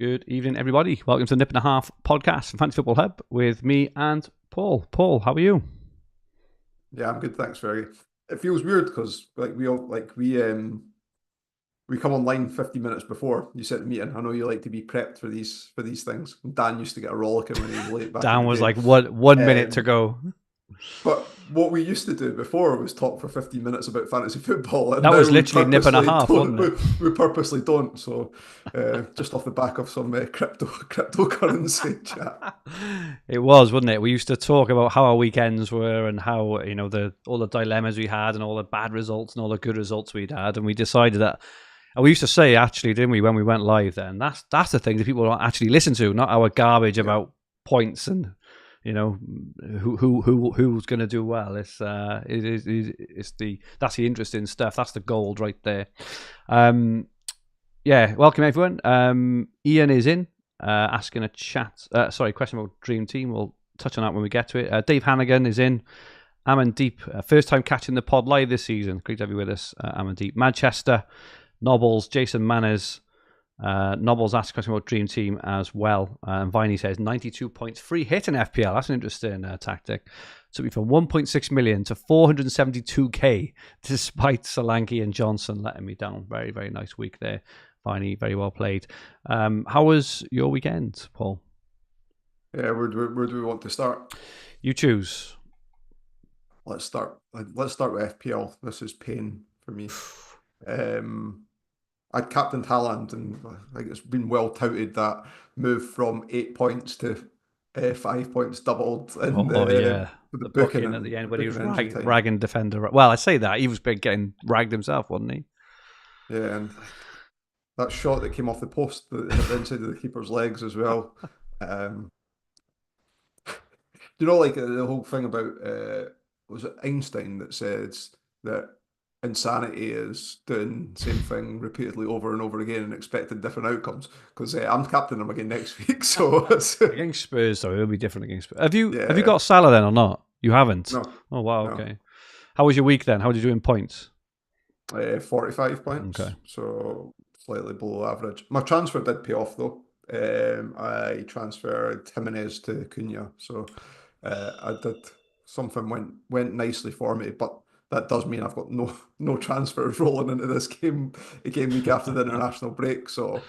Good evening, everybody. Welcome to the Nip and a Half podcast from Fantasy Football Hub with me and Paul. Paul, how are you? Yeah, I'm good, thanks, Fergi. It feels weird because we come online 50 minutes before you set the meeting. I know you like to be prepped for these things. Dan used to get a rollicking when he was late back in Dan the was day. like, one minute to go. But what we used to do before was talk for 15 minutes about fantasy football. And That now was we literally nip and a purposely half, don't. wasn't it? We purposely don't. So just off the back of some cryptocurrency chat. It was, wasn't it? We used to talk about how our weekends were and how, all the dilemmas we had and all the bad results and all the good results we'd had. And we decided that, and we used to say, actually, didn't we, when we went live then, that's the thing that people don't actually listen to, not our garbage about points and, who's going to do well. That's the interesting stuff. That's the gold right there. Welcome everyone. Ian is in asking a question about Dream Team. We'll touch on that when we get to it. Dave Hannigan is in. Ammon Deep, first time catching the pod live this season. Great to have you with us, Ammon Deep. Manchester, Nobbles, Jason Manners. Nobbles asked a question about Dream Team as well. And Viney says 92 points free hit in FPL. That's an interesting tactic. Took me from 1.6 million to 472k despite Solanke and Johnson letting me down. Very, very nice week there. Viney, very well played. How was your weekend, Paul? Yeah, where do we want to start? You choose. Let's start with FPL. This is pain for me. I'd captained Haaland, and I think it's been well touted that move from 8 points to 5 points doubled. And, the booking at the end when he was ragging defender. Well, I say that he was getting ragged himself, wasn't he? Yeah, and that shot that came off the post that hit the inside of the keeper's legs as well. Like the whole thing about was it Einstein that says that insanity is doing the same thing repeatedly over and over again and expecting different outcomes? Because I'm captaining him again next week. So against Spurs, though, it'll be different against Spurs. Have you got Salah then or not? You haven't? No. Oh wow, no. okay. How was your week then? How did you do in points? 45 points. Okay. So slightly below average. My transfer did pay off though. I transferred Jimenez to Cunha. So I did something went nicely for me, but that does mean I've got no transfers rolling into this game week after the international break. So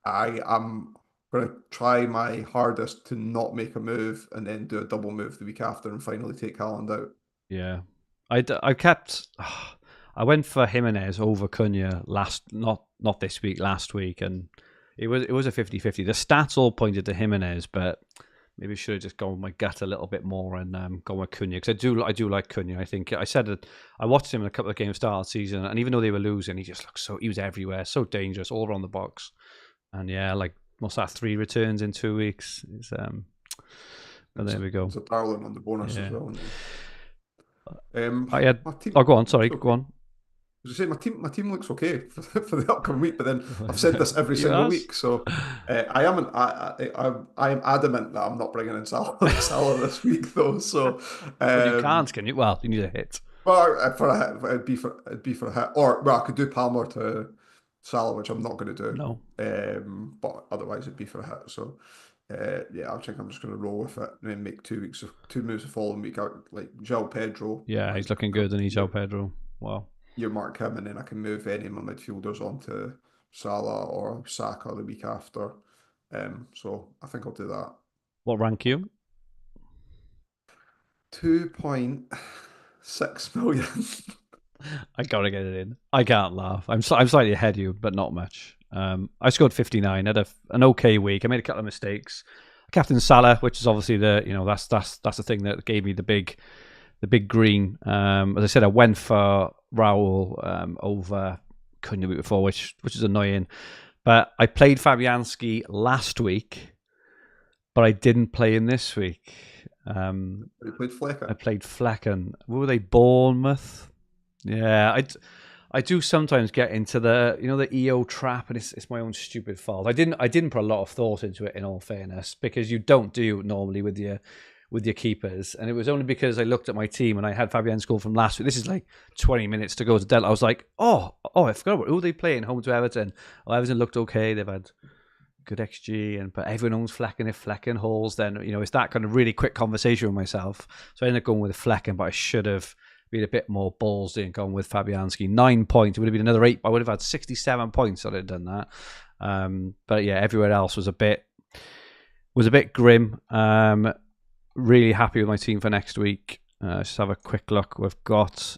I am going to try my hardest to not make a move and then do a double move the week after and finally take Haaland out. Yeah, I went for Jimenez over Cunha not this week, last week, and it was a 50-50. The stats all pointed to Jimenez, but maybe I should have just gone with my gut a little bit more and gone with Cunha, because I do like Cunha. I think I said that I watched him in a couple of games start of the season, and even though they were losing, he just looked he was everywhere, so dangerous, all around the box. And yeah, like what's that, 3 returns in 2 weeks? And there we go. It's a darling on the bonus as well. Go on. Sorry, go on. As I say, my team looks okay for the upcoming week, but then I've said this every single week, so I am adamant that I'm not bringing in Salah this week though. So you can't, can you? Well, you need a hit. Well, for a hit, it'd be for a hit, or I could do Palmer to Salah, which I'm not going to do. No. But otherwise it'd be for a hit. So I think I'm just going to roll with it and then make 2 moves the following week out, like João Pedro. Yeah, he's looking good, and he's João Pedro. Wow. You mark him, and then I can move any of my midfielders onto Salah or Saka the week after. So I think I'll do that. What rank you? 2.6 million. I gotta get it in. I can't laugh. I'm slightly ahead of you, but not much. I scored 59. Had an okay week. I made a couple of mistakes. Captain Salah, which is obviously that's the thing that gave me the big green. As I said, I went for Raul over Cunha week before, which is annoying. But I played Fabianski last week, but I didn't play him this week. You played Flecken. I played Flecken. Were they Bournemouth? Yeah, I do sometimes get into the the EO trap, and it's my own stupid fault. I didn't put a lot of thought into it, in all fairness, because you don't do normally with your keepers, and it was only because I looked at my team and I had Fabianski from last week. This is like 20 minutes to go to Delta. I was like, I forgot about who they playing home to Everton. Everton looked okay. They've had good XG, but everyone owns Flecken. If Flecken holds, then it's that kind of really quick conversation with myself. So I ended up going with Flecken, but I should have been a bit more ballsy and gone with Fabianski. 9 points. It would have been another 8. I would have had 67 points if I'd done that. But yeah, everywhere else was a bit grim. Really happy with my team for next week. Just have a quick look. We've got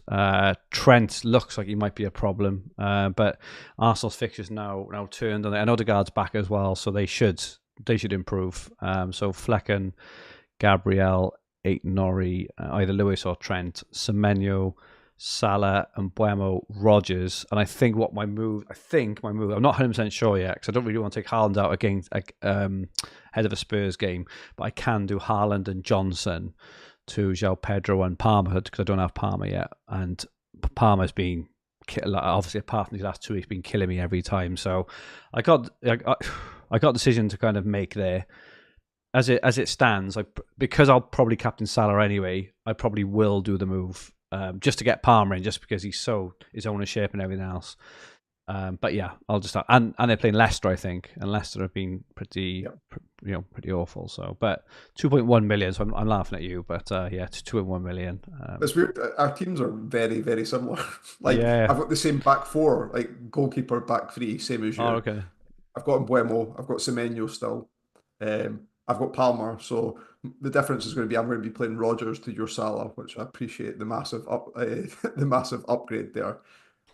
Trent. Looks like he might be a problem, but Arsenal's fixtures now turned on it. And Odegaard's back as well, so they should improve. So Flecken, Gabriel, Aït-Nouri, either Lewis or Trent, Semenyo, Salah, and Buemo, Rodgers. And I think my move, I'm not 100% sure yet, because I don't really want to take Haaland out against ahead of a Spurs game, but I can do Haaland and Johnson to João Pedro and Palmer, because I don't have Palmer yet. And Palmer's been, obviously apart from these last 2 weeks, been killing me every time. So I got a decision to kind of make there. As it stands, because I'll probably captain Salah anyway, I probably will do the move just to get Palmer in, just because his ownership and everything else. But yeah, I'll just and they're playing Leicester, I think, and Leicester have been pretty awful. So, but 2.1 million. So I'm laughing at you, but yeah, it's 2.1 million. It's weird. Our teams are very, very similar. Yeah. I've got the same back four, like goalkeeper, back three, same as you. Oh, okay. I've got Mbuemo. I've got Semenyo still. I've got Palmer. So the difference is going to be I'm going to be playing Rodgers to your Salah, which I appreciate the massive upgrade there.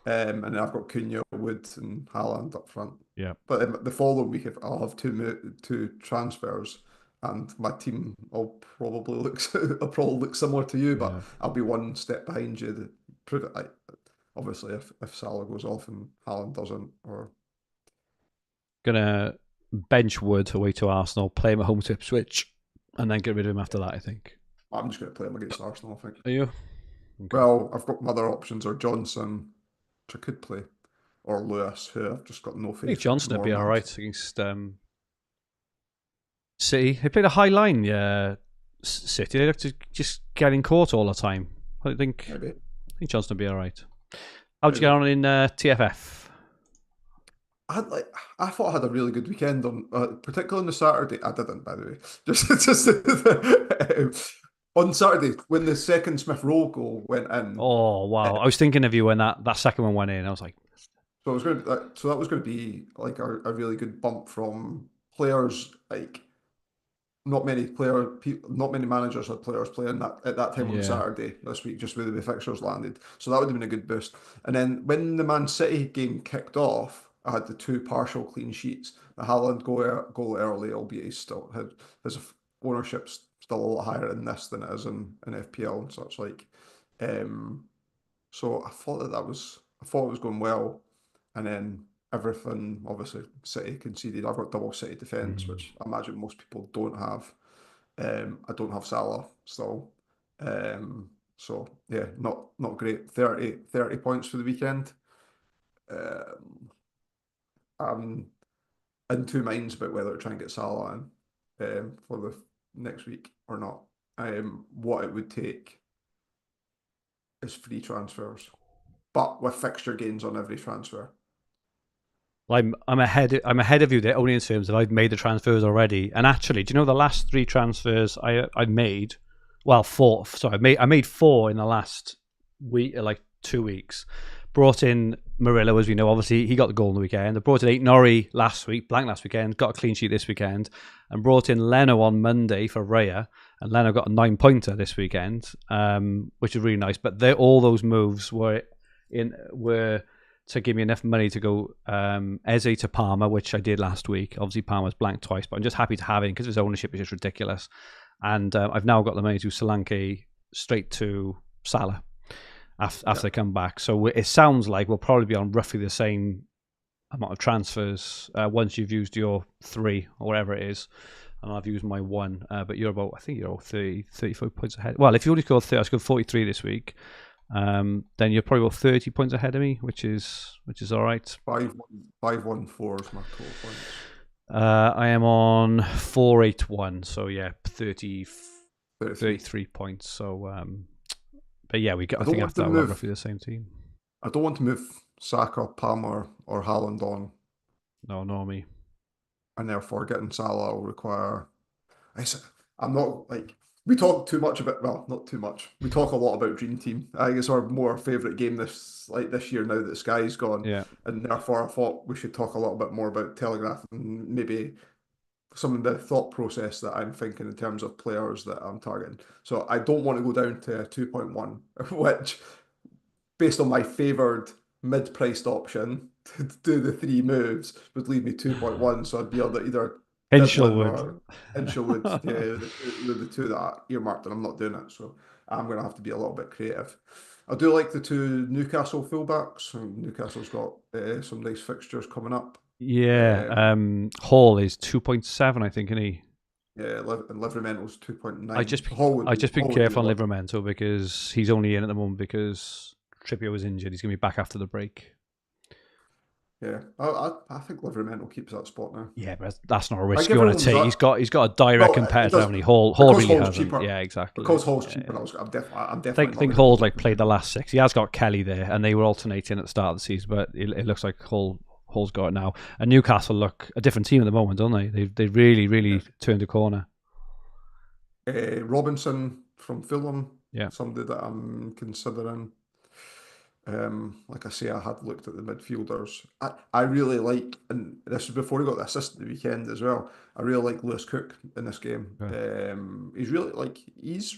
And then I've got Cunha, Wood, and Haaland up front. Yeah. But the following week, I'll have two transfers, and my team will probably look similar to you, but I'll be one step behind you. To prove it. Obviously, if Salah goes off and Haaland doesn't, or gonna bench Wood away to Arsenal, play him at home to Ipswich, and then get rid of him after that, I think. I'm just going to play him against Arsenal, I think. Are you? Okay. Well, I've got my other options are Johnson, which I could play, or Lewis, who I've just got no faith in. I think Johnson would be all right against City. They played a high line, City. They look to just getting caught all the time. I think Johnson would be all right. How'd you get on in TFF? I thought I had a really good weekend on, particularly on the Saturday. I didn't, by the way. Just on Saturday when the second Smith Rowe goal went in. Oh wow! I was thinking of you when that second one went in. I was like, that was going to be like a really good bump from players. Like not many managers had players playing that at that time on Saturday this week, just where the fixtures landed. So that would have been a good boost. And then when the Man City game kicked off, I had the 2 partial clean sheets. The Haaland goal early, albeit he still had his ownership's still a lot higher in this than it is in FPL and such like. So I thought it was going well, and then everything, obviously City conceded. I've got double City defence, which I imagine most people don't have. I don't have Salah still. So yeah, not great. 30 points for the weekend. I'm in two minds about whether to try and get Salah in for the next week or not. What it would take is free transfers, but with fixture gains on every transfer. I'm ahead of you there, only in terms of I've made the transfers already. And actually, do you know the last 3 transfers I made? Well, 4. Sorry, I made 4 in the last week, like 2 weeks. Brought in Murillo, as we know. Obviously, he got the goal on the weekend. I brought in Aït-Nouri last weekend. Got a clean sheet this weekend, and brought in Leno on Monday for Raya. And Leno got a 9-pointer this weekend, which is really nice. But all those moves were to give me enough money to go Eze to Palmer, which I did last week. Obviously, Palmer's blanked twice, but I'm just happy to have him because his ownership is just ridiculous. And I've now got the money to Solanke straight to Salah after they come back. So it sounds like we'll probably be on roughly the same amount of transfers once you've used your 3 or whatever it is. And I've used my 1. But you're about, I think you're 35 points ahead. Well, if you only scored 30, I scored 43 this week. Then you're probably about 30 points ahead of me, which is all right. 514 is my total points. I am on 481, so yeah, 33 points. So, but yeah, I think after that we're roughly the same team. I don't want to move Saka, Palmer, or Haaland on. No, nor me. and therefore getting Salah will require. I'm not like we talk too much about. Well, not too much. We talk a lot about Dream Team. I think it's our more favourite game this year now that Sky's gone, Yeah. and therefore I thought we should talk a little bit more about Telegraph and maybe some of the thought process that I'm thinking in terms of players that I'm targeting. So I don't want to go down to a 2.1, which, based on my favoured mid-priced option to do the 3 moves, would leave me 2.1. So I'd be able to either Devlin Hinshelwood. or Hinshelwood, the two that are earmarked, and I'm not doing it. So I'm going to have to be a little bit creative. I do like the 2 Newcastle fullbacks. Newcastle's got some nice fixtures coming up. Yeah. Hall is 2.7, I think, isn't he? Yeah, and Livermental's 2.9. I just been careful on Livermental because he's only in at the moment because Trippier was injured. He's going to be back after the break. Yeah, I think Livermental keeps that spot now. Yeah, but that's not a risk you want to take. He's got a direct competitor, haven't he? Hall really hasn't. Cheaper. Yeah, exactly. Because Hall's cheaper, I'm definitely. I think Hall's like played the last 6. He has got Kelly there, and they were alternating at the start of the season, but it looks like Hall's got it now. And Newcastle look a different team at the moment, don't they? They really turned a corner. Robinson from Fulham, yeah, somebody that I'm considering. Like I say, I had looked at the midfielders. I really like, and this is before he got the assist the weekend as well. I really like Lewis Cook in this game. Okay. He's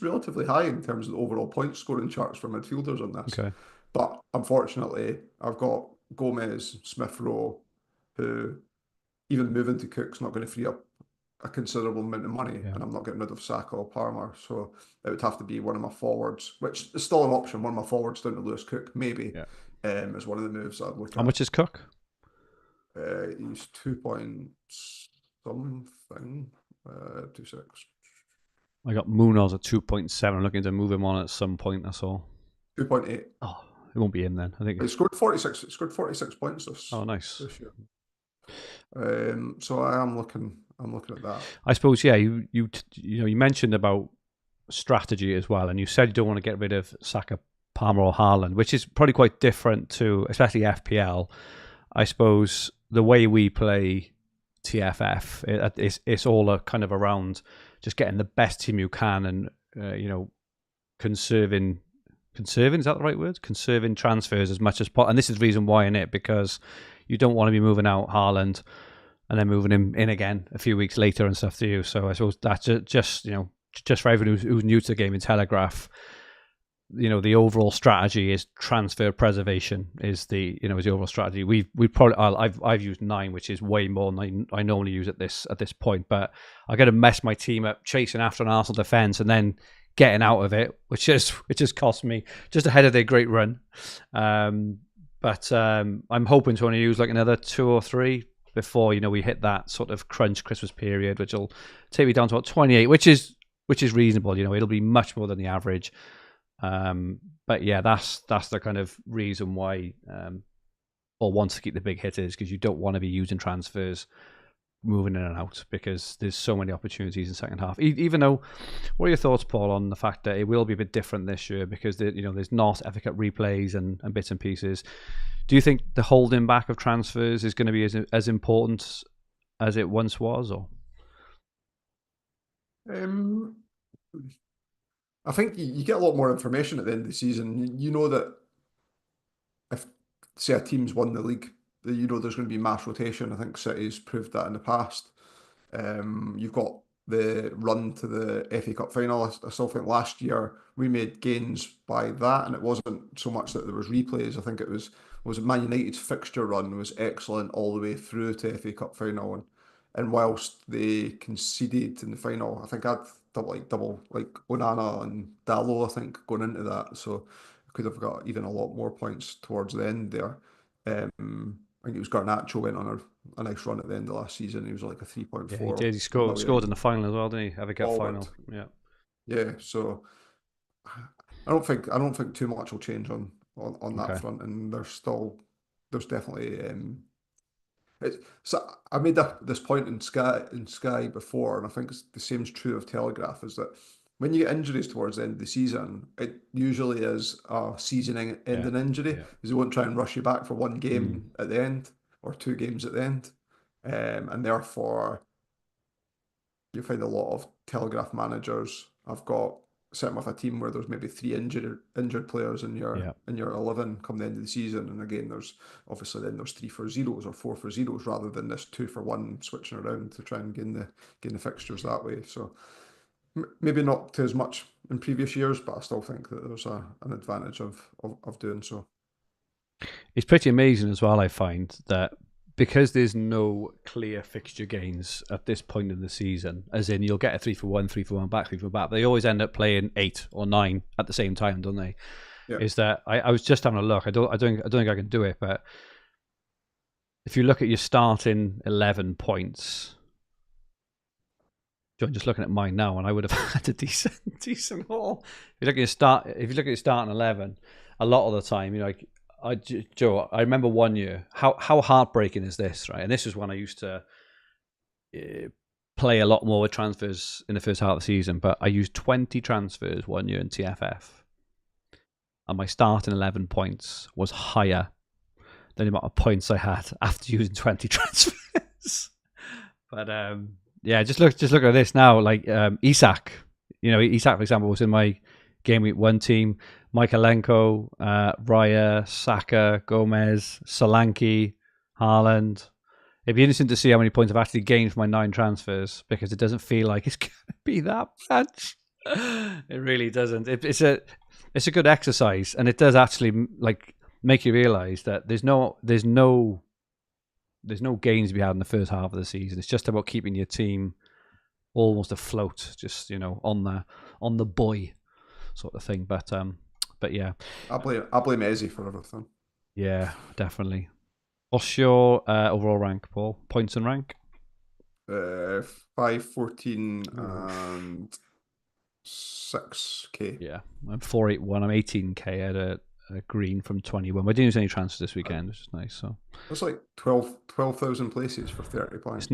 relatively high in terms of the overall point scoring charts for midfielders on this. Okay. But unfortunately, I've got Gomez, Smith Rowe, who even moving to Cook's not going to free up a considerable amount of money, and I'm not getting rid of Saka or Palmer, so it would have to be one of my forwards, which is still an option. One of my forwards down to Lewis Cook, maybe, is one of the moves I'd look at. How much is Cook? He's 2 point something, 2.6. I got Munoz at 2.7. I'm looking to move him on at some point. That's all. 2.8. Oh, it won't be him then. I think he scored 46. He scored 46 points this. Oh, nice. This year. So I'm looking at that. I suppose, yeah. You mentioned about strategy as well, and you said you don't want to get rid of Saka, Palmer, or Haaland, which is probably quite different to, especially FPL. I suppose the way we play TFF, it's all kind of around just getting the best team you can, and conserving. Is that the right word? Conserving transfers as much as possible, and this is the reason why in it, because you don't want to be moving out Haaland and then moving him in again a few weeks later and stuff to you. So I suppose that's just for everyone who's new to the game in Telegraph, the overall strategy is transfer preservation is the overall strategy. We probably I've used 9, which is way more than I normally use at this point. But I got to mess my team up chasing after an Arsenal defence and then getting out of it, which just cost me just ahead of their great run. But I'm hoping to only use like another 2 or 3 before we hit that sort of crunch Christmas period, which will take me down to about 28, which is reasonable. It'll be much more than the average. But yeah, that's the kind of reason why Paul wants to keep the big hitters, because you don't want to be using transfers moving in and out, because there's so many opportunities in second half. Even though, what are your thoughts, Paul, on the fact that it will be a bit different this year because there's not FA Cup replays and bits and pieces? Do you think the holding back of transfers is going to be as important as it once was, or? I think you get a lot more information at the end of the season. You know that if, say, a team's won the league, there's going to be mass rotation. I think City's proved that in the past. You've got the run to the FA Cup final. I still think last year we made gains by that, and it wasn't so much that there was replays. I think it was Man United's fixture run was excellent all the way through to FA Cup final, and whilst they conceded in the final, I think I'd double like Onana and Dalot, I think, going into that, so I could have got even a lot more points towards the end there. I think it was Garnacho went on a nice run at the end of last season. He was like a 3.4. Yeah, he did. He scored in the final as well, didn't he? FA Cup final. Yeah. Yeah. So I don't think too much will change on that front, and there's definitely. So I made this point in Sky before, and I think the same is true of Telegraph, is that when you get injuries towards the end of the season, it usually is a season-ending injury, because they won't try and rush you back for one game at the end or 2 games at the end. and therefore you find a lot of Telegraph managers. I've got sitting with a team where there's maybe 3 injured players in your 11 come the end of the season, and again there's obviously then there's 3 for zeros or 4 for zeros rather than this 2 for 1 switching around to try and gain the fixtures that way. So maybe not to as much in previous years, but I still think that there's an advantage of doing so. It's pretty amazing as well, I find, that because there's no clear fixture gains at this point in the season, as in you'll get a 3 for 1, 3 for 1 back, 3 for back, they always end up playing 8 or 9 at the same time, don't they? Yeah. Is that I was just having a look. I don't think I can do it, but if you look at your starting 11 points, John, just looking at mine now, and I would have had a decent haul. If you look at your starting 11, a lot of the time, you know, like Joe, I remember one year, how heartbreaking is this, right? And this was when I used to play a lot more with transfers in the first half of the season, but I used 20 transfers one year in TFF, and my starting 11 points was higher than the amount of points I had after using 20 transfers. But yeah, just look at this now. Like Isak, you know, Isak, for example, was in my Gameweek 1 team. Michaelenko, Raya, Saka, Gomez, Solanke, Haaland. It'd be interesting to see how many points I've actually gained from my 9 transfers, because it doesn't feel like it's going to be that much. It really doesn't. It's a good exercise, and it does actually like make you realise that there's no gains to be had in the first half of the season. It's just about keeping your team almost afloat, just, you know, on the buoy sort of thing. But yeah, I blame Ezzy for everything. Yeah, definitely. What's your overall rank, Paul? Points and rank? 514 and 6k. Yeah, I'm 481. I'm 18k. I had a green from 21. We didn't use any transfers this weekend, which is nice. So that's like 12,000 places for 30 points.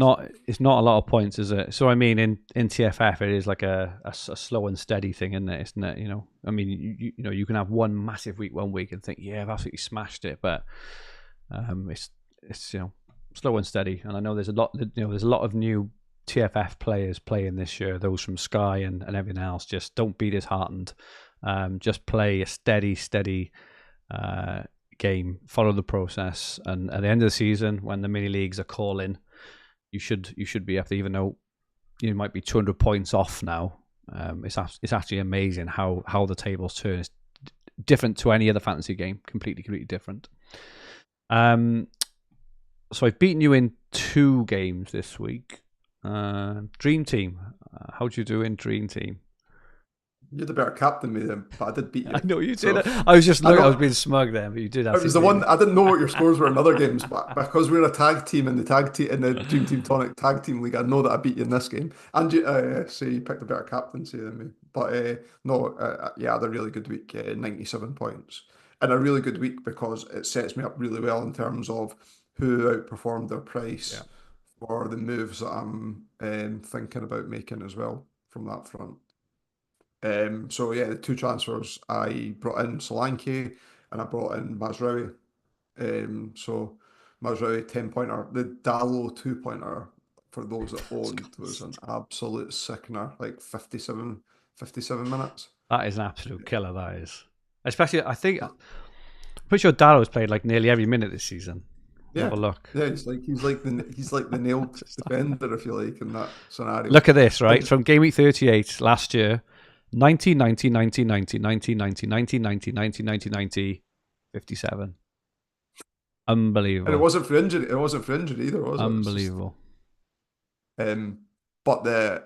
It's not a lot of points, is it? So I mean, in TFF, it is like a slow and steady thing, isn't it? You know, I mean, you know, you can have one massive week one week and think, yeah, I've absolutely smashed it, but it's you know, slow and steady. And I know there's a lot of new TFF players playing this year. Those from Sky and everything else. Just don't be disheartened. Just play a steady game, follow the process, and at the end of the season, when the mini leagues are calling, you should be up there, even though you might be 200 points off now. It's actually amazing how the tables turn. It's different to any other fantasy game, completely different. So I've beaten you in 2 games this week. Dream Team, how'd you do in Dream Team? You're the better captain than me then, but I did beat you. I know you did. I was just looking, I was being smug there, but you did. It was the one I didn't know what your scores were in other games, but because we're a tag team in the Dream Team Tonic Tag Team League, I know that I beat you in this game. And you you picked a better captaincy than me, but yeah, I had a really good week, 97 points, and a really good week because it sets me up really well in terms of who outperformed their price for the moves that I'm thinking about making as well from that front. So yeah, the 2 transfers, I brought in Solanke and I brought in Mazraoui. So Mazraoui 10-pointer, the Dallo 2-pointer for those that owned was an absolute sickener, like 57 minutes. That is an absolute killer. That is, especially I'm pretty sure Dallo's played like nearly every minute this season. Yeah, have a look. Yeah, he's like the nailed defender, if you like, in that scenario. Look at this, right? From Game Week 38 last year. 90, 90, 90, 90, 90, 90, 90, 90, 90, 90, 90, 57. Unbelievable. And it wasn't for injury. It wasn't for injury either, was it? Unbelievable. But the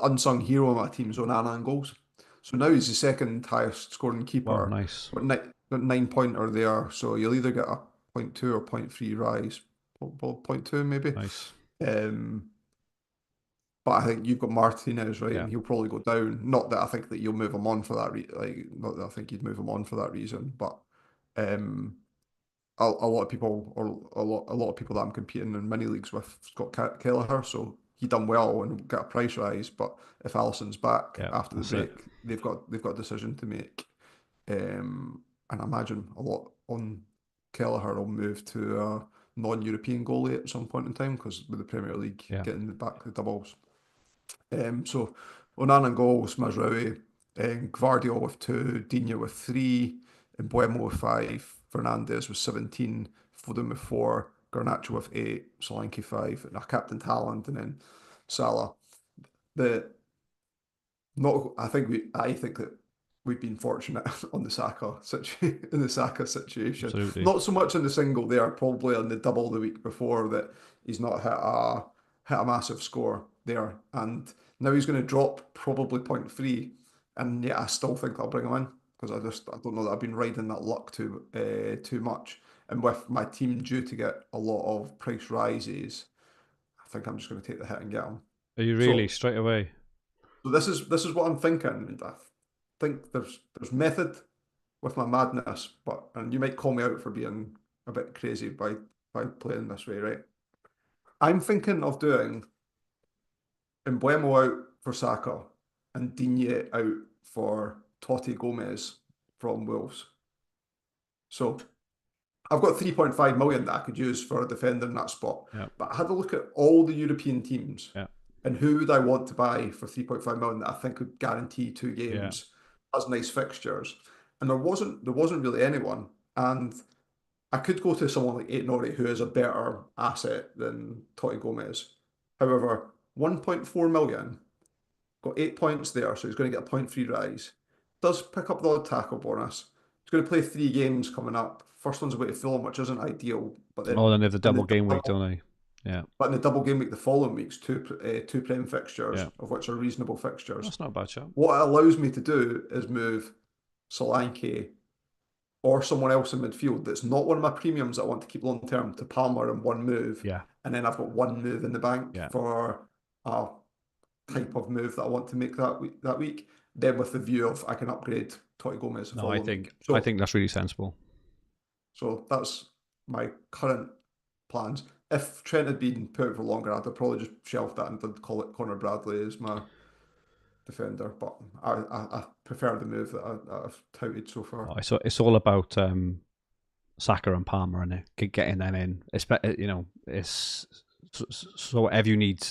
unsung hero of my team is Onana in goals. So now he's the second highest scoring keeper. Wow, nice. Got 9-pointer there. So you'll either get a 0.2 or 0.3 rise. 0.2 maybe. Nice. But I think you've got Martinez, right? Yeah. And he'll probably go down. Not that I think that you'll move him on for that not that I think you'd move him on for that reason, but a lot of people, or a lot of people that I'm competing in mini leagues with, got Kelleher, so he done well and got a price rise. But if Alisson's back after the break, they've got a decision to make, and I imagine a lot on Kelleher will move to non-European goalie at some point in time, because with the Premier League getting back the doubles. So Onana in goals, Mazraoui, Gvardiol with 2, Digne with 3, Mbuemo with 5, Fernandes with 17, Foden with 4, Garnacho with 8, Solanke 5, and our captain Haaland, and then Salah. I think that we've been fortunate on the Saka situation. Absolutely. Not so much in the single there, probably on the double the week before, that he's not hit a massive score there, and now he's going to drop probably 0.3, and I still think I'll bring him in, because I don't know that I've been riding that luck too much, and with my team due to get a lot of price rises, I think I'm just going to take the hit and get him. Are you really straight away? So this is what I'm thinking, and I think there's method with my madness, and you might call me out for being a bit crazy by playing this way, right? I'm thinking of doing Mbuemo out for Saka and Digne out for Totti Gomez from Wolves. So I've got 3.5 million that I could use for a defender in that spot. But I had to look at all the European teams and who would I want to buy for 3.5 million that I think would guarantee 2 games as nice fixtures. And there wasn't really anyone. And I could go to someone like Aït-Nouri, who is a better asset than Totti Gomez. However, 1.4 million, got 8 points there, so he's going to get a 0.3 rise. Does pick up the odd tackle bonus. He's going to play 3 games coming up. First one's away to Fulham, which isn't ideal. But then, then they have the double game week, don't they? Yeah. But in the double game week, the following week's two Prem fixtures, of which are reasonable fixtures. That's not a bad shot. What it allows me to do is move Solanke or someone else in midfield that's not one of my premiums that I want to keep long term to Palmer in one move. And then I've got one move in the bank for a type of move that I want to make that week. Then with the view of I can upgrade Totti Gomez. No, I think that's really sensible. So that's my current plans. If Trent had been put out for longer, I'd have probably just shelved that and did call it Connor Bradley as my defender. But I prefer the move that I've touted so far. So it's all about Saka and Palmer and getting them in. It's so whatever you need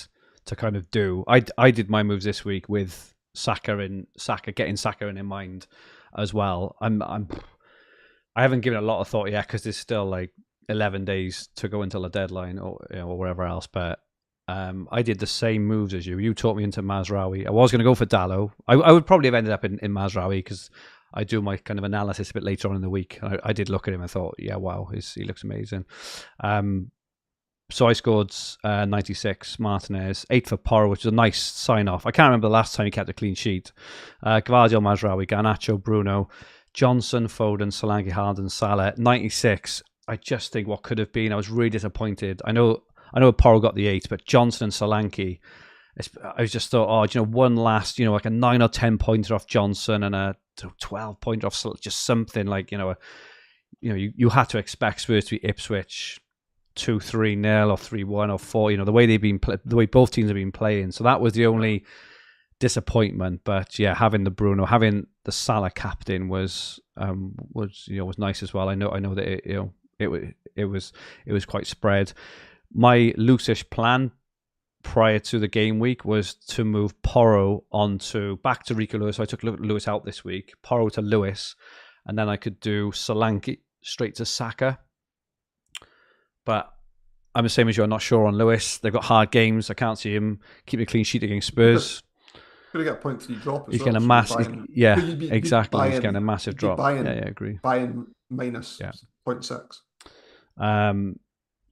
to kind of do. I did my moves this week with getting Saka in mind as well. I haven't given a lot of thought yet because there's still like 11 days to go until the deadline or whatever else. But I did the same moves as you. You taught me into Mazraoui. I was going to go for Dallo. I would probably have ended up in Mazraoui because I do my kind of analysis a bit later on in the week. I did look at him and thought, yeah, wow, he looks amazing. So I scored 96, Martinez, 8 for Porro, which is a nice sign-off. I can't remember the last time he kept a clean sheet. Gvardiol, Mazraoui, Garnacho, Bruno, Johnson, Foden, Solanke, Haaland, and Salah. 96, I just think what could have been. I was really disappointed. I know Porro got the 8, but Johnson and Solanke, I just thought, one last, like a 9 or 10 pointer off Johnson and a 12 pointer off, just something like, you had to expect Spurs to be Ipswich 2-3-0 or 3-1 or 4, the way both teams have been playing. So that was the only disappointment. But yeah, having the Salah captain was nice as well. I know that it was quite spread. My loose-ish plan prior to the game week was to move Porro back to Rico Lewis. So I took Lewis out this week, Porro to Lewis, and then I could do Solanke straight to Saka. But I'm the same as you. I'm not sure on Lewis. They've got hard games. I can't see him keep a clean sheet against Spurs. Going to get a 0.3 drop. He's getting a massive. Exactly. He's getting a massive drop. I agree. Buying minus 0.6.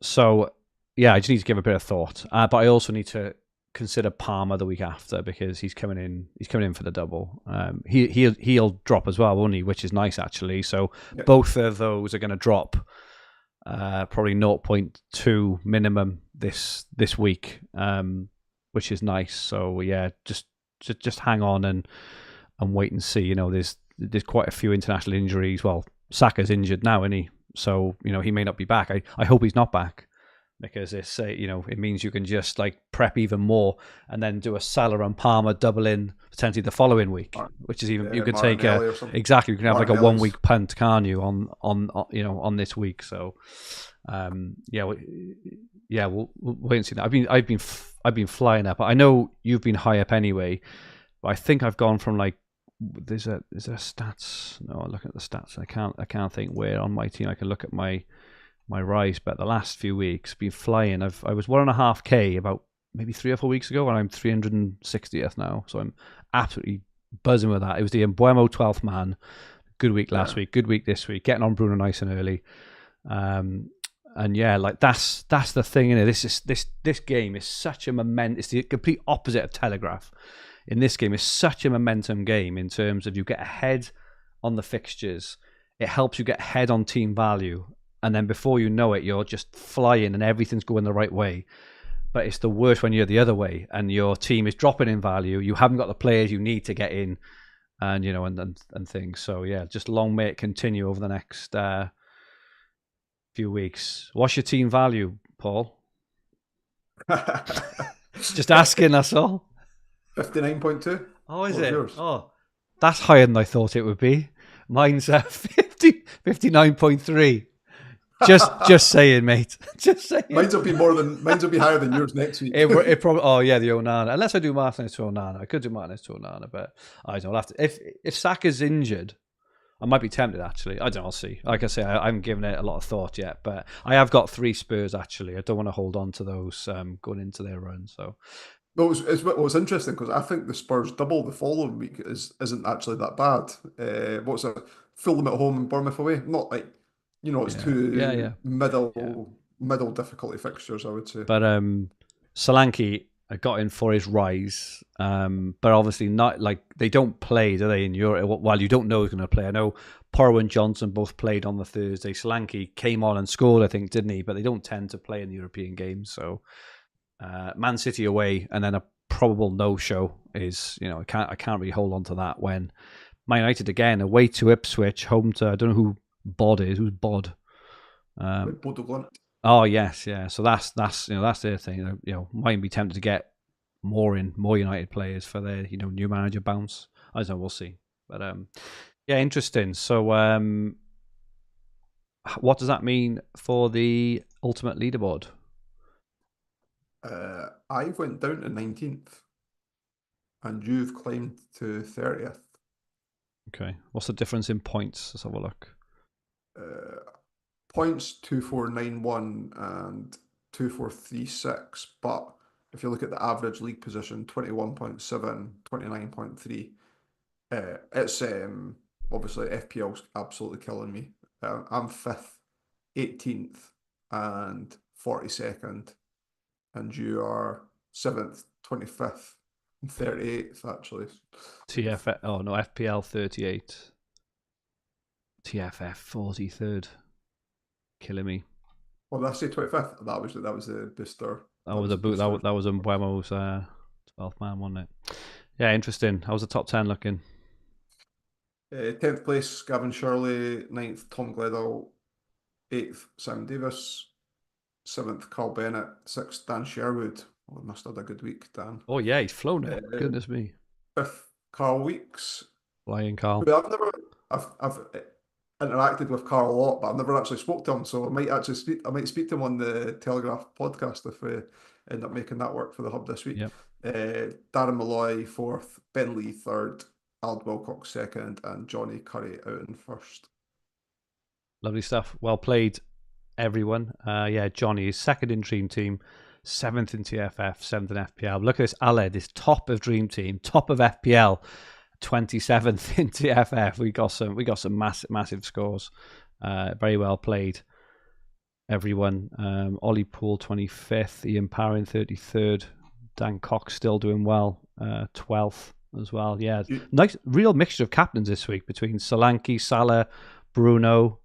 So yeah, I just need to give a bit of thought. But I also need to consider Palmer the week after because he's coming in for the double. He'll drop as well, won't he? Which is nice actually. So both of those are going to drop. Probably 0.2 minimum this week, which is nice. So yeah, just hang on and wait and see. There's quite a few international injuries. Well, Saka's injured now, isn't he? So he may not be back. I hope he's not back because it's it means you can just like prep even more and then do a Salah and Palmer double in potentially the following week, which is even you could take exactly you can have like a 1 week punt, can't you, on this week. So we'll wait and see that. I've been flying up. I know you've been high up anyway, but I think I've gone from like is there stats? No, I look at the stats. I can't think where on my team I can look at my rise, but the last few weeks been flying. I was 1.5k about maybe 3 or 4 weeks ago, and I'm 360th now. So I'm absolutely buzzing with that. It was the Embuemo 12th man. Good week last week. Good week this week. Getting on Bruno nice and early. And yeah, like that's the thing. This game is such a momentum. It's the complete opposite of Telegraph. In this game, it's such a momentum game in terms of you get ahead on the fixtures. It helps you get ahead on team value. And then before you know it, you're just flying and everything's going the right way. But it's the worst when you're the other way and your team is dropping in value. You haven't got the players you need to get in, and and things. So yeah, just long may it continue over the next few weeks. What's your team value, Paul? Just asking, that's all. 59.2. Oh, is it? Yours? Oh, that's higher than I thought it would be. Mine's 59.3. Just saying, mate. Just saying. Mine's will be higher than yours next week. It probably. Oh yeah, the Onana. Unless I do Martinez to Onana, I could do Martinez to Onana, but I don't have to. If Saka's injured, I might be tempted. Actually, I don't know. I'll see. Like I say, I haven't given it a lot of thought yet, but I have got 3 Spurs. Actually, I don't want to hold on to those going into their run. So. Well, it's interesting because I think the Spurs double the following week isn't actually that bad. What's it? Fulham at home and Bournemouth away. Not like. It's two middle difficulty fixtures, I would say. But Solanke got in for his rise, but obviously not like they don't play, do they? In Europe, while you don't know who's going to play. I know Porro and Johnson both played on the Thursday. Solanke came on and scored, I think, didn't he? But they don't tend to play in the European games. So Man City away and then a probable no-show is, I can't really hold on to that. When Man United again away to Ipswich, home to I don't know who Bod is. Who's Bod? Oh yes, yeah. So that's their thing. Might be tempted to get more United players for their new manager bounce. I don't know. We'll see. But yeah, interesting. So what does that mean for the ultimate leaderboard? I went down to 19th, and you've climbed to 30th. Okay. What's the difference in points? Let's have a look. Points 2491 and 2436, but if you look at the average league position, 21.7, 29.3, it's obviously FPL's absolutely killing me. I'm 5th, 18th, and 42nd, and you are 7th, 25th, and 38th actually. TFF, oh no, FPL 38. TFF 43rd. Killing me. Well, did I say 25th? That was the booster. That was Mbuemo's 12th man, wasn't it? Yeah, interesting. How's the top 10 looking? 10th place, Gavin Shirley. 9th, Tom Gledall. 8th, Sam Davis. 7th, Carl Bennett. 6th, Dan Sherwood. Oh, he must have had a good week, Dan. Oh yeah, he's flown it. Goodness me. 5th, Carl Weeks. Flying Carl. I've interacted with Carl a lot, but I've never actually spoke to him, so I might speak to him on the Telegraph podcast if we end up making that work for the hub this week. Yep. Darren Malloy 4th, Ben Lee 3rd, Ald Wilcox 2nd, and Johnny Curry out in 1st. Lovely stuff. Well played, everyone. Yeah, Johnny is 2nd in Dream Team, 7th in TFF, 7th in FPL. Look at this, Aled is top of Dream Team, top of FPL. 27th in TFF. We got some massive scores. Very well played, everyone. Ollie Poole 25th, Ian Parrin 33rd, Dan Cox still doing well, 12th as well. Yeah, nice real mixture of captains this week between Solanke, Salah, Bruno,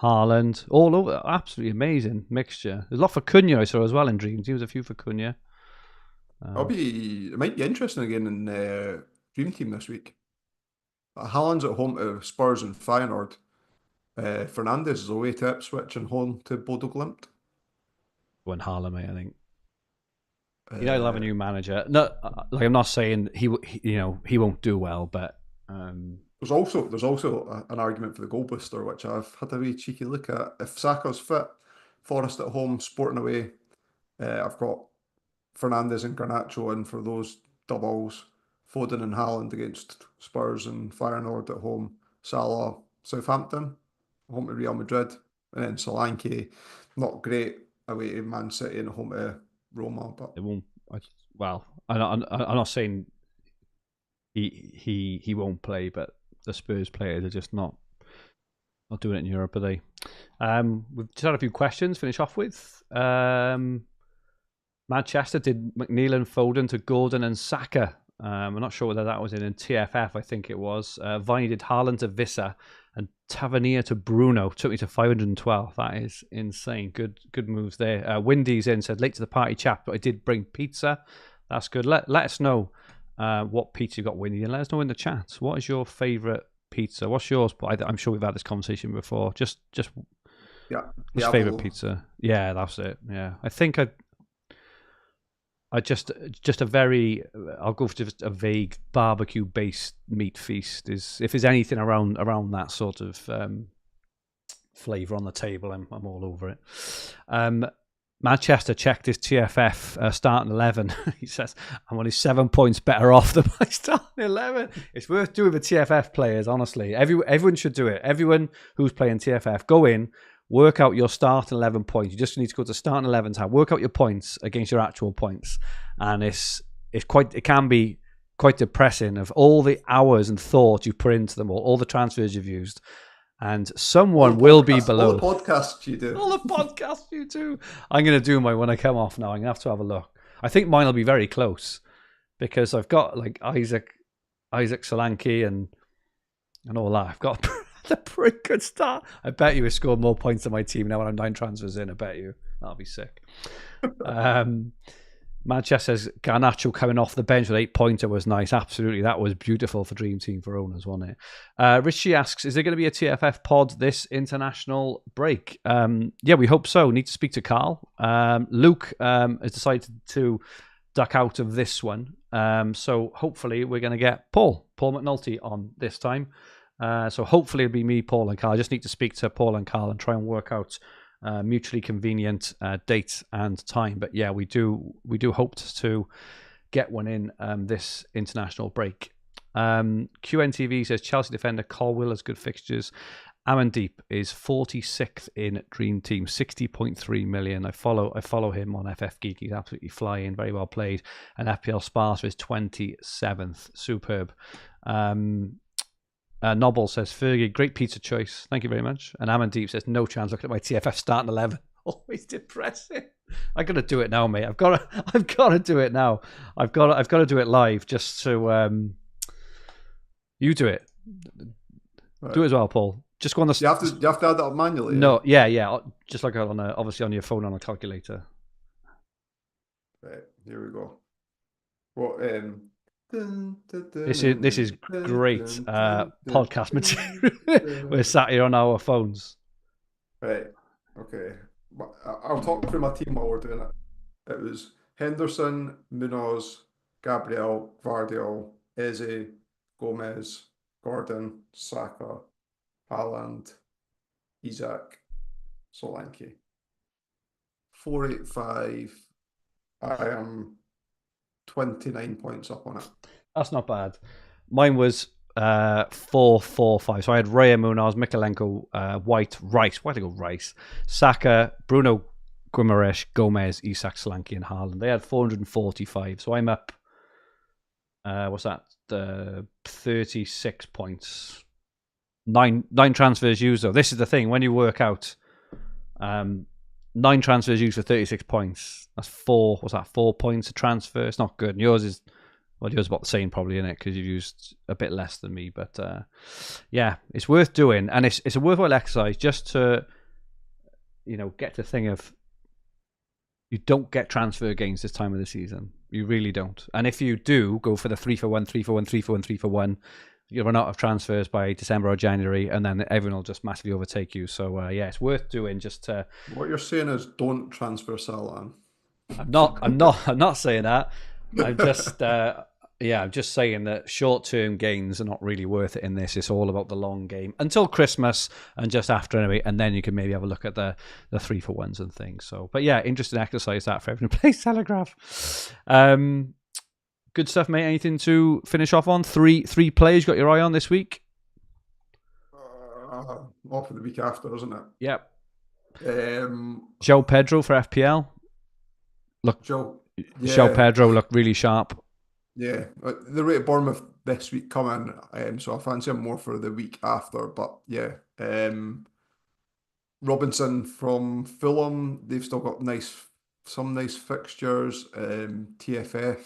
Haaland, all over. Absolutely amazing mixture. There's a lot for Cunha I saw as well in Dream Team. There's a few for Cunha. It might be interesting again in Dream Team this week. Haaland's at home to Spurs and Feyenoord. Fernandes is away to Ipswich and home to Bodo Glimt. win Haaland, mate. I think United will have a new manager. No, like I'm not saying he won't do well, but there's also an argument for the goal booster, which I've had a wee cheeky look at. If Saka's fit, Forest at home, Sporting away, I've got Fernandes and Garnacho in for those doubles. Foden and Haaland against Spurs and Feyenoord at home. Salah, Southampton, home to Real Madrid. And then Solanke, not great, away to Man City and home to Roma. But it won't. I'm not saying he won't play, but the Spurs players are just not doing it in Europe, are they? We've just had a few questions. Finish off with. Manchester did McNeil, Foden to Gordon and Saka. I'm not sure whether that was in TFF, I think it was. Viney did Haaland to Vissa and Tavernier to Bruno. Took me to 512. That is insane. Good moves there. Windy's in, said late to the party chap, but I did bring pizza. That's good. Let us know what pizza you got, Windy, and let us know in the chat. What is your favourite pizza? What's yours? I'm sure we've had this conversation before. Just favourite pizza. Yeah, that's it. Yeah, I think I'll go for just a vague barbecue based meat feast. If there's anything around that sort of flavour on the table, I'm all over it. Manchester checked his TFF starting 11. He says, I'm only 7 points better off than my starting 11. It's worth doing with TFF players, honestly. Everyone should do it. Everyone who's playing TFF, go in, work out your starting 11 points. You just need to go to starting 11 tab, work out your points against your actual points. And it can be quite depressing of all the hours and thought you put into them, all the transfers you've used. And someone will be below. All the podcasts you do. All the podcasts you do. I'm going to do mine when I come off now. I'm going to have a look. I think mine will be very close because I've got like Isaac Solanke and all that. I've got a pretty good start. I bet you have scored more points than my team now when I'm 9 transfers in. I bet you. That'll be sick. Manchester says Garnacho coming off the bench with 8-pointer was nice. Absolutely. That was beautiful for Dream Team for owners, wasn't it? Richie asks, is there going to be a TFF pod this international break? Yeah, we hope so. Need to speak to Carl. Luke has decided to duck out of this one. So hopefully we're going to get Paul McNulty on this time. So hopefully it'll be me, Paul and Carl. I just need to speak to Paul and Carl and try and work out mutually convenient date and time. But yeah, we do hope to get one in this international break. QNTV says Chelsea defender Colwill has good fixtures. Amandeep is 46th in Dream Team, 60.3 million. I follow him on FF Geek. He's absolutely flying, very well played. And FPL Sparta is 27th. Superb. Nobble says, Fergie, great pizza choice. Thank you very much. And Amandeep says, no chance. Looking at my TFF starting 11. Always depressing. I got to do it now, mate. I've got to do it now. I've got to do it live just to. You do it. Right. Do it as well, Paul. Just go on the. You have to add that up manually. No, yeah. Just like obviously on your phone on a calculator. Right, here we go. Well, This is great podcast material. We're sat here on our phones. Right. Okay. I'll talk through my team while we're doing it. It was Henderson, Munoz, Gabriel, Vardiol, Eze, Gomez, Gordon, Saka, Haaland, Isak, Solanke. 485. I am 29 points up on it. That's not bad. Mine was 4-4-5. So I had Raya, Munoz, Mikalenko, White, Rice. Why did I go Rice? Saka, Bruno Guimaraes, Gomez, Isak, Solanke, and Haaland. They had 445. So I'm up. What's that? 36 points. Nine transfers used though. This is the thing. When you work out 9 transfers used for 36 points. That's 4. What's that? 4 points a transfer. It's not good. And yours is about the same probably, isn't it? Because you've used a bit less than me. But yeah, it's worth doing, and it's a worthwhile exercise just to get the thing of you don't get transfer gains this time of the season. You really don't. And if you do go for the 3-for-1, 3-for-1, 3-for-1, 3-for-1, you'll run out of transfers by December or January, and then everyone will just massively overtake you. So yeah, it's worth doing. Just to... What you're saying is don't transfer Salah. I'm not saying that. I'm just I'm just saying that short-term gains are not really worth it in this. It's all about the long game until Christmas and just after anyway, and then you can maybe have a look at the 3-for-1s and things. So, but yeah, interesting exercise that for everyone who plays Telegraph. Good stuff, mate. Anything to finish off on? Three players you got your eye on this week? Off for the week after, isn't it? Yep. João Pedro for FPL. Look, João Pedro looked really sharp. Yeah, the rate of Bournemouth this week coming, so I fancy him more for the week after. But yeah, Robinson from Fulham, they've still got some nice fixtures. TFF,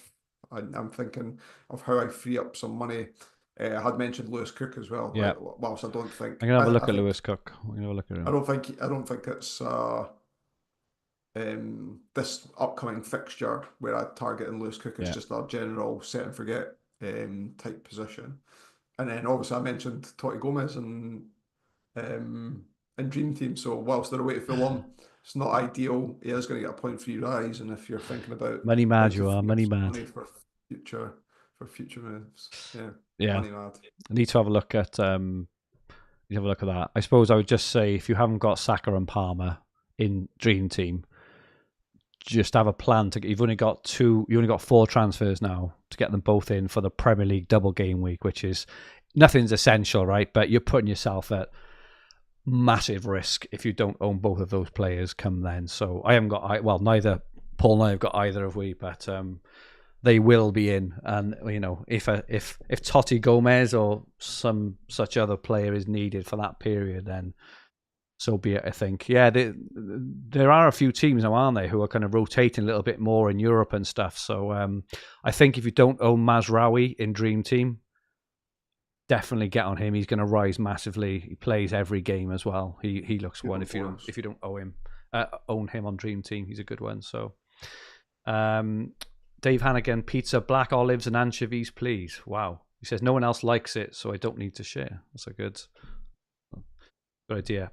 I'm thinking of how I free up some money. I had mentioned Lewis Cook as well. Yeah. Whilst I don't think I'm gonna have a look at Lewis Cook. I'm gonna have a look at him. I don't think it's this upcoming fixture where I target in Lewis Cook is just a general set and forget type position. And then obviously I mentioned Totti Gomez and Dream Team. So whilst they're away to Fulham, it's not ideal. He is going to get a point for your eyes, and if you're thinking about money mad, you are money mad for future moves. Yeah. Money mad. I need to have a look at that. I suppose I would just say if you haven't got Saka and Palmer in Dream Team, just have a plan to. You only got 4 transfers now to get them both in for the Premier League double game week, which is nothing's essential, right? But you're putting yourself at massive risk if you don't own both of those players come then. So I haven't got neither Paul and I have got either of we, but they will be in. And if Totti Gomez or some such other player is needed for that period, then so be it, I think. Yeah, there are a few teams now, aren't there, who are kind of rotating a little bit more in Europe and stuff. So I think if you don't own Mazraoui in Dream Team, definitely get on him. He's going to rise massively. He plays every game as well. He looks one if you don't own him on Dream Team. He's a good one. So Dave Hannigan, pizza, black olives and anchovies, please. Wow. He says no one else likes it, so I don't need to share. That's a good idea.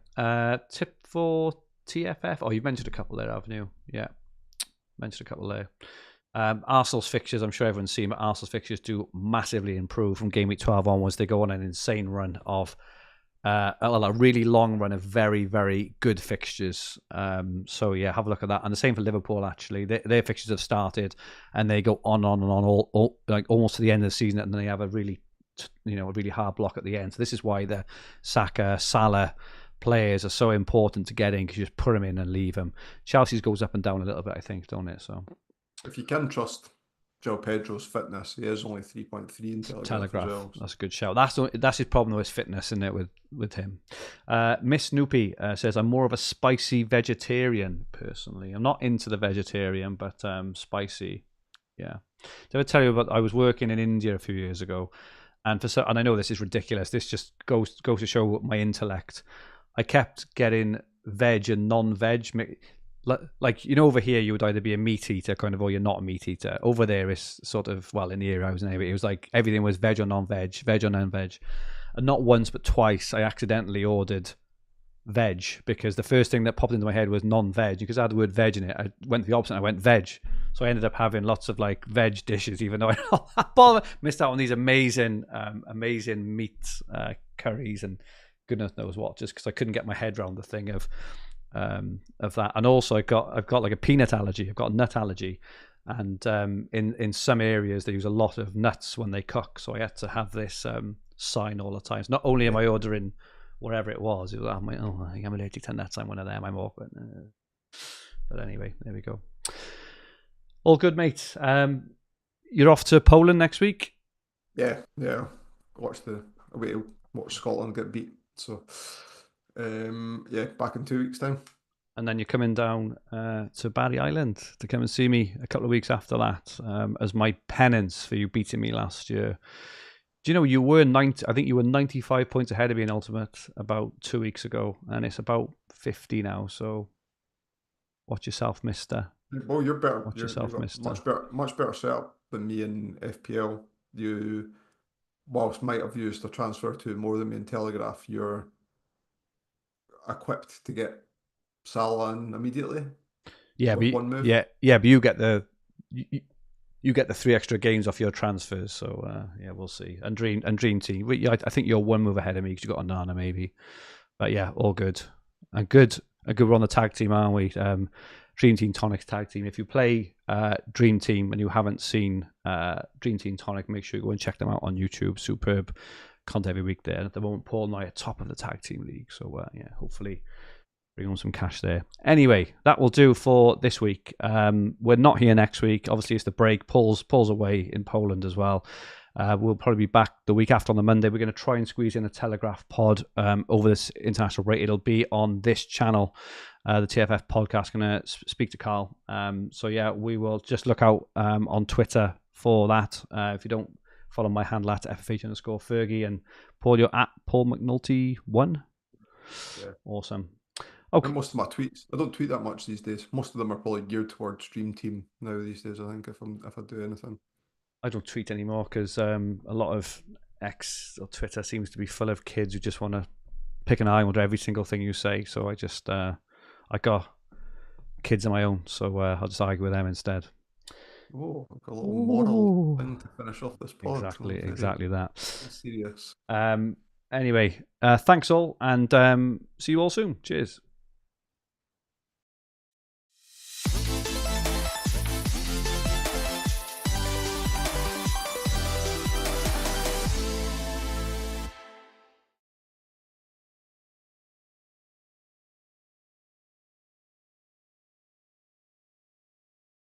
Tip for TFF. Oh, you've mentioned a couple there, haven't you? Yeah, mentioned a couple there. Arsenal's fixtures, I'm sure everyone's seen, but Arsenal's fixtures do massively improve from game week 12 onwards. They go on an insane run of a really long run of very, very good fixtures. So yeah, have a look at that. And the same for Liverpool, actually. Their fixtures have started and they go on and on, all like almost to the end of the season, and then they have a really hard block at the end. So this is why the Saka, Salah players are so important to get in, because you just put them in and leave them. Chelsea's goes up and down a little bit, I think, don't it? So if you can trust João Pedro's fitness, he is only 3.3 in Telegraph as well. That's a good shout. That's his problem with his fitness, isn't it, with him? Miss Snoopy says, I'm more of a spicy vegetarian, personally. I'm not into the vegetarian, but spicy, yeah. Did I tell you about, I was working in India a few years ago, and I know this is ridiculous. This just goes to show my intellect. I kept getting veg and non-veg. Like, over here, you would either be a meat eater, kind of, or you're not a meat eater. Over there, it's sort of, well, in the area I was in, it was like everything was veg or non-veg, veg or non-veg. And not once, but twice, I accidentally ordered veg, because the first thing that popped into my head was non-veg. Because I had the word veg in it, I went the opposite. I went veg. So I ended up having lots of like veg dishes, even though I missed out on these amazing meat curries and goodness knows what, just because I couldn't get my head around the thing of that. And also I've got like a peanut allergy. I've got a nut allergy, and in some areas they use a lot of nuts when they cook. So I had to have this sign all the time. So not only am I ordering whatever it was I'm like, I'm allergic to nuts. I'm one of them. I'm awkward. But anyway, there we go. All good, mate. You're off to Poland next week? Yeah. Watch Scotland get beat. So, back in 2 weeks' time. And then you're coming down to Barry Island to come and see me a couple of weeks after that, as my penance for you beating me last year. Do you know you were 90? I think you were 95 points ahead of me in Ultimate about 2 weeks ago, and it's about 50 now. So, watch yourself, Mister. Well, you're better. Watch yourself, Mister. Much better setup than me in FPL. You whilst might have used a transfer to more than me in Telegraph, you're equipped to get Salah in immediately. Yeah, with but one move. but you get the you get the 3 extra games off your transfers. So yeah, we'll see. And Dream Team, I think you're 1 move ahead of me because you got a Nana maybe. But yeah, all good. And good. We're on the tag team, aren't we? Dream Team Tonic tag team. If you play Dream Team and you haven't seen Dream Team Tonic, make sure you go and check them out on YouTube. Superb content every week there. And at the moment, Paul and I are top of the tag team league. So yeah, hopefully bring on some cash there. Anyway, that will do for this week. We're not here next week. Obviously, it's the break. Paul's away in Poland as well. We'll probably be back the week after on the Monday. We're going to try and squeeze in a Telegraph pod over this international break. It'll be on this channel, the TFF podcast. Going to speak to Carl. So yeah, we will just look out on Twitter for that. If you don't follow my handle at FFH_Fergi, and Paul, you're at Paul McNulty1. Yeah. Awesome. Okay. And most of my tweets, I don't tweet that much these days. Most of them are probably geared towards DreamTeam now these days. I think if I do anything, I don't tweet anymore because a lot of X or Twitter seems to be full of kids who just want to pick an eye under every single thing you say. So I just I got kids of my own, so I'll just argue with them instead. Oh, I've got a little moral thing to finish off this pod. Exactly that. Serious. Anyway, thanks all, and see you all soon. Cheers.